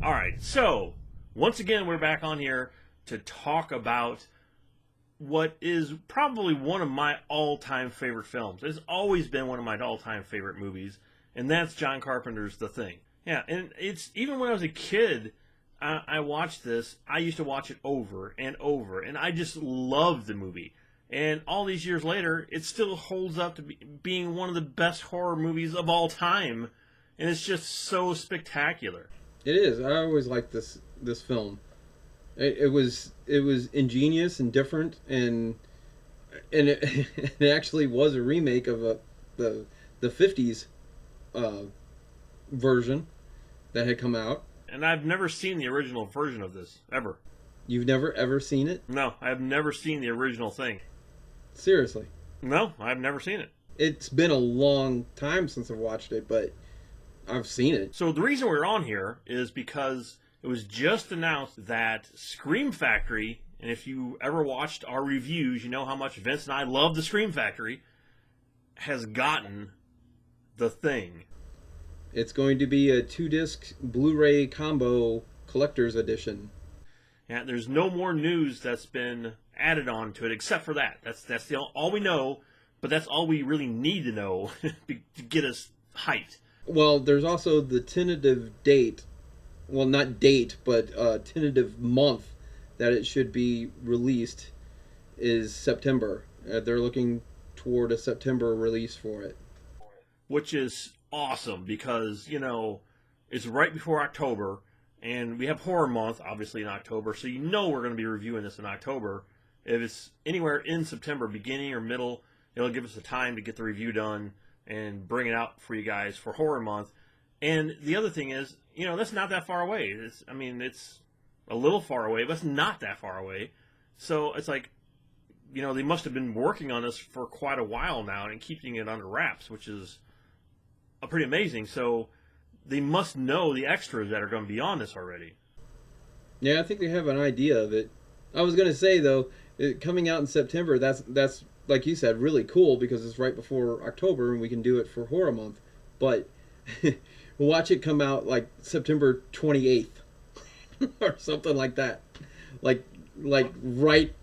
All right, so once again, we're back on here to talk about what is probably one of my all-time favorite films. It's always been one of my all-time favorite movies, and that's John Carpenter's The Thing. Yeah, and it's even when I was a kid, I watched this. I used to watch it over and over, and I just loved the movie. And all these years later, it still holds up to being one of the best horror movies of all time, and it's just so spectacular. It is. I always liked this film. It was ingenious and different, and it, it actually was a remake of the 50s version that had come out. And I've never seen the original version of this, ever. You've never ever seen it? No, I've never seen the original thing. Seriously? No, I've never seen it. It's been a long time since I've watched it, but I've seen it. So the reason we're on here is because it was just announced that Scream Factory, and if you ever watched our reviews, you know how much Vince and I love the Scream Factory, has gotten The Thing. It's going to be a 2-disc Blu-ray combo collector's edition. Yeah, there's no more news that's been added on to it except for that. That's all we know, but that's all we really need to know to get us hyped. Well, there's also the tentative date. Well, not date, but tentative month that it should be released is September. They're looking toward a September release for it. Which is awesome because, it's right before October, and we have Horror Month, obviously, in October, so we're going to be reviewing this in October. If it's anywhere in September, beginning or middle, it'll give us the time to get the review done and bring it out for you guys for Horror Month. And the other thing is, that's not that far away. It's a little far away, but it's not that far away. So it's like, they must have been working on this for quite a while now and keeping it under wraps, which is pretty amazing. So they must know the extras that are going to be on this already. Yeah, I think they have an idea of it. I was going to say, though, coming out in September, that's like you said, really cool because it's right before October and we can do it for Horror Month. But watch it come out like September 28th or something like that. Like right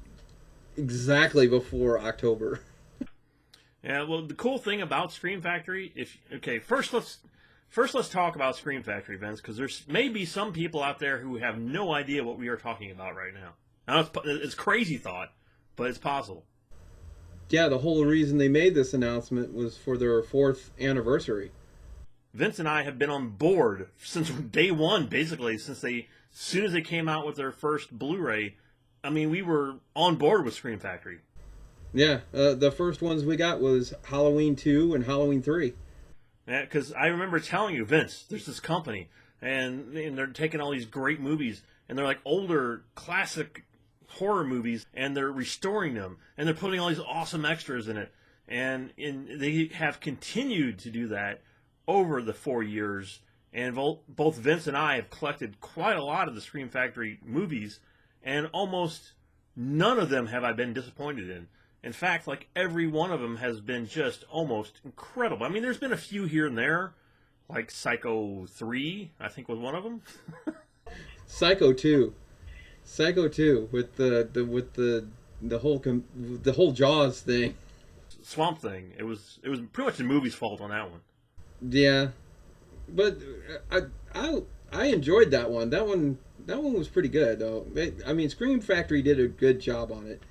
exactly before October. Yeah, well, the cool thing about Scream Factory, first let's talk about Scream Factory, Vince, because there's maybe some people out there who have no idea what we are talking about right now. Now, it's crazy thought, but it's possible. Yeah, the whole reason they made this announcement was for their 4th anniversary. Vince and I have been on board since day one, basically, as soon as they came out with their first Blu-ray. I mean, we were on board with Scream Factory. Yeah, the first ones we got was Halloween 2 and Halloween 3. Yeah, because I remember telling you, Vince, there's this company, and they're taking all these great movies, and they're like older, classic horror movies, and they're restoring them, and they're putting all these awesome extras in it. And they have continued to do that over the 4 years, and both Vince and I have collected quite a lot of the Scream Factory movies, and almost none of them have I been disappointed in. In fact, like every one of them has been just almost incredible. I mean, there's been a few here and there, like Psycho 3, I think was one of them. Psycho 2 with the whole Jaws thing. Swamp Thing. It was pretty much the movie's fault on that one. Yeah, but I enjoyed that one. That one was pretty good though. Scream Factory did a good job on it.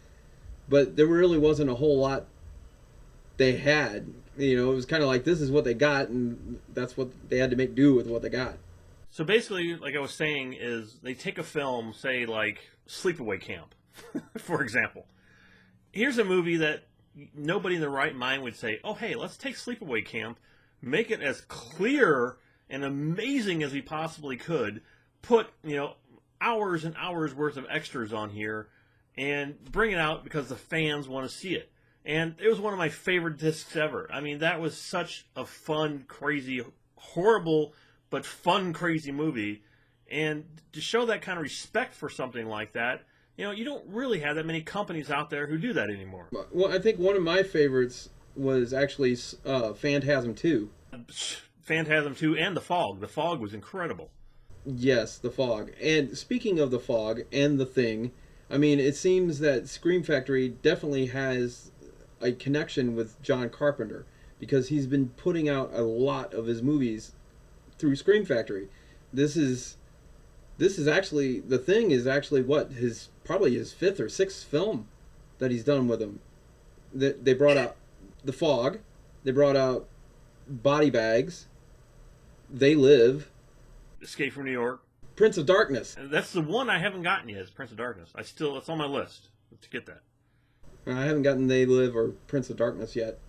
But there really wasn't a whole lot they had. It was kind of like, this is what they got, and that's what they had to make do with what they got. So basically, like I was saying, is they take a film, say like Sleepaway Camp, for example. Here's a movie that nobody in their right mind would say, oh, hey, let's take Sleepaway Camp, make it as clear and amazing as we possibly could, put, hours and hours worth of extras on here, and bring it out because the fans want to see it. And it was one of my favorite discs ever. I mean, that was such a fun, crazy, horrible, but fun, crazy movie. And to show that kind of respect for something like that, you don't really have that many companies out there who do that anymore. Well, I think one of my favorites was actually Phantasm 2. Phantasm 2 and The Fog. The Fog was incredible. Yes, The Fog. And speaking of The Fog and The Thing, I mean, it seems that Scream Factory definitely has a connection with John Carpenter because he's been putting out a lot of his movies through Scream Factory. This is actually The Thing is actually what his probably his fifth or sixth film that he's done with him. They brought out The Fog, they brought out Body Bags, They Live, Escape from New York. Prince of Darkness. And that's the one I haven't gotten yet, is Prince of Darkness. It's on my list to get that. I haven't gotten They Live or Prince of Darkness yet.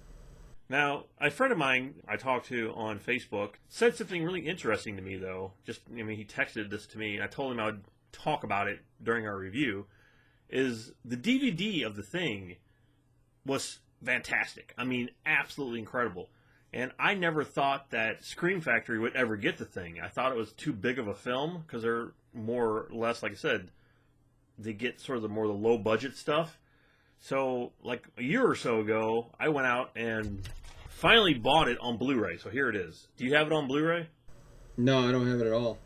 Now, a friend of mine I talked to on Facebook said something really interesting to me, though. He texted this to me, and I told him I would talk about it during our review, is the DVD of The Thing was fantastic. I mean, absolutely incredible. And I never thought that Scream Factory would ever get The Thing. I thought it was too big of a film, because they're more or less, like I said, they get sort of the low-budget stuff. So, like a year or so ago, I went out and finally bought it on Blu-ray. So here it is. Do you have it on Blu-ray? No, I don't have it at all.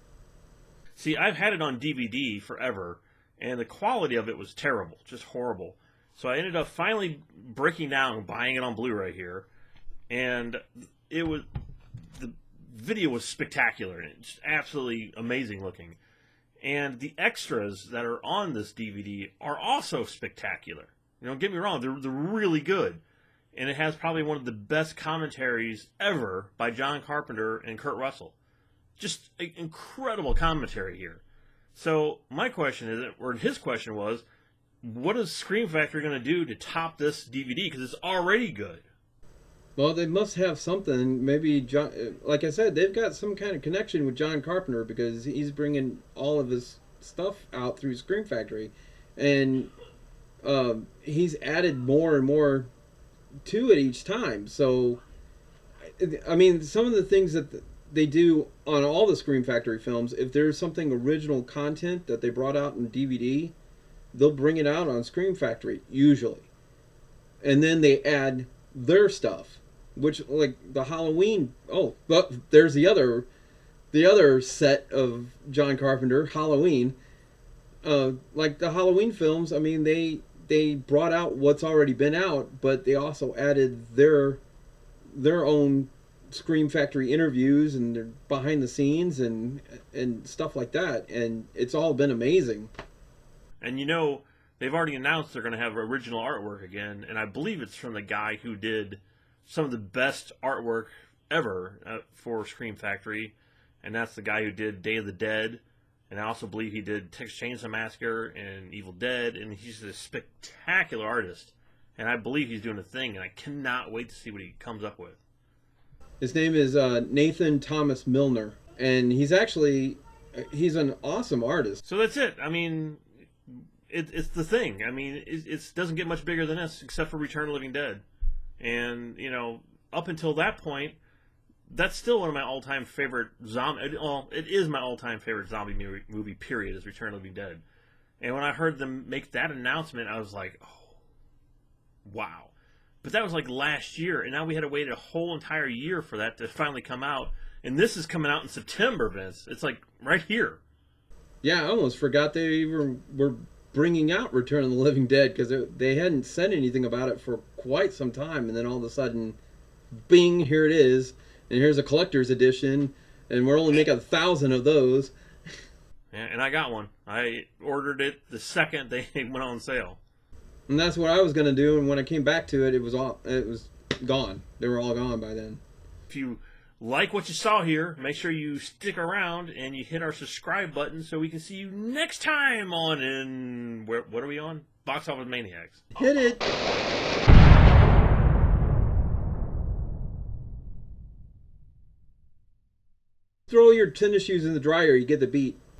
See, I've had it on DVD forever, and the quality of it was terrible, just horrible. So I ended up finally breaking down and buying it on Blu-ray here, and the video was spectacular, and it's just absolutely amazing looking. And the extras that are on this DVD are also spectacular. Don't get me wrong, they're really good. And it has probably one of the best commentaries ever by John Carpenter and Kurt Russell. Just an incredible commentary here. So my question is, or his question was, what is Scream Factory going to do to top this DVD? Because it's already good. Well, they must have something. Maybe, John, like I said, they've got some kind of connection with John Carpenter because he's bringing all of his stuff out through Scream Factory. And he's added more and more to it each time. So, I mean, some of the things that they do on all the Scream Factory films, if there's something original content that they brought out in DVD, they'll bring it out on Scream Factory, usually. And then they add their stuff, which, like, the Halloween... Oh, but there's the other set of John Carpenter, Halloween. Like, the Halloween films, I mean, they brought out what's already been out, but they also added their own Scream Factory interviews and their behind the scenes and stuff like that, and it's all been amazing. And they've already announced they're going to have original artwork again, and I believe it's from the guy who did some of the best artwork ever for Scream Factory, and that's the guy who did Day of the Dead. And I also believe he did Texas Chainsaw Massacre and Evil Dead, and he's a spectacular artist. And I believe he's doing a thing, and I cannot wait to see what he comes up with. His name is Nathan Thomas Milner, and he's an awesome artist. So that's it. I mean, it's the thing. I mean, it doesn't get much bigger than this, except for Return of the Living Dead. And, up until that point, that's still one of my all-time favorite zombie... Well, it is my all-time favorite zombie movie, period, is Return of the Living Dead. And when I heard them make that announcement, I was like, oh, wow. But that was like last year, and now we had to wait a whole entire year for that to finally come out. And this is coming out in September, Vince. It's like right here. Yeah, I almost forgot they even were bringing out Return of the Living Dead because they hadn't said anything about it for quite some time. And then all of a sudden, bing, here it is. And here's a collector's edition, and we're only making 1,000 of those. Yeah, and I got one. I ordered it the second they went on sale. And that's what I was going to do, and when I came back to it, it was gone. They were all gone by then. If you like what you saw here, make sure you stick around and you hit our subscribe button so we can see you next time on... what are we on? Box Office Maniacs. Hit it! Throw your tennis shoes in the dryer, you get the beat.